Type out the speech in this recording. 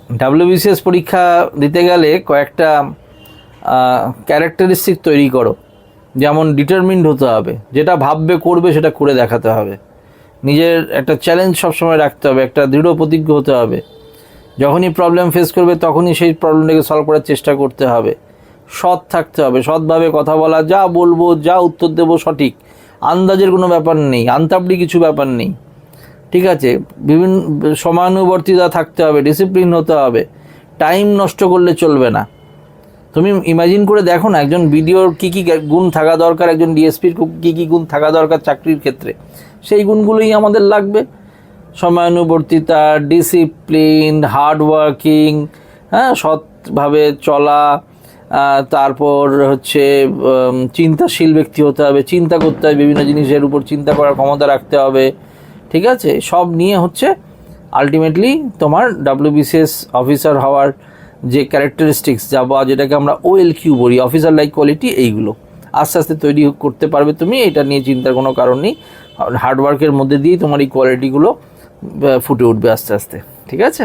WBCS পরীক্ষা দিতে গেলে কয়েকটা ক্যারেক্টারিস্টিক তৈরি করো। যেমন ডিটারমিন্ড হতে হবে, যেটা ভাববে করবে সেটা করে দেখাতে হবে, নিজের একটা চ্যালেঞ্জ সবসময় রাখতে হবে, একটা দৃঢ় প্রতিজ্ঞ হতে হবে। যখনই প্রবলেম ফেস করবে তখনই সেই প্রবলেমটাকে সলভ করার চেষ্টা করতে হবে। সৎ থাকতে হবে, সৎভাবে কথা বলা, যা বলবো যা উত্তর দেবো সঠিক, আন্দাজের কোনো ব্যাপার নেই, আন্তাবড়ি কিছু ব্যাপার নেই, ঠিক আছে। বিভিন্ন সময়ানুবর্তিতা থাকতে হবে, ডিসিপ্লিন হতে হবে, টাইম নষ্ট করলে চলবে না। তুমি ইমাজিন করে দেখো না, একজন বিডিওর কী কী গুণ থাকা দরকার, একজন ডিএসপির কী কী গুণ থাকা দরকার চাকরির ক্ষেত্রে, সেই গুণগুলোই আমাদের লাগবে। সময়ানুবর্তিতা, ডিসিপ্লিন, হার্ডওয়ার্কিং, হ্যাঁ, সৎভাবে চলা, তারপর হচ্ছে চিন্তাশীল ব্যক্তি হতে হবে, চিন্তা করতে হবে, বিভিন্ন জিনিসের উপর চিন্তা করার ক্ষমতা রাখতে হবে, ঠিক আছে। সব নিয়ে হচ্ছে আলটিমেটলি তোমার ডাব্লিউবিসিএস অফিসার হওয়ার যে ক্যারেক্টারিস্টিক্স যেটাকে আমরা OLQ বলি, অফিসার লাইক কোয়ালিটি, এইগুলো আস্তে আস্তে তৈরি করতে পারবে তুমি। এটা নিয়ে চিন্তার কোনো কারণ নেই। হার্ডওয়ার্কের মধ্যে দিয়েই তোমার এই কোয়ালিটিগুলো ফুটে উঠবে আস্তে আস্তে, ঠিক আছে।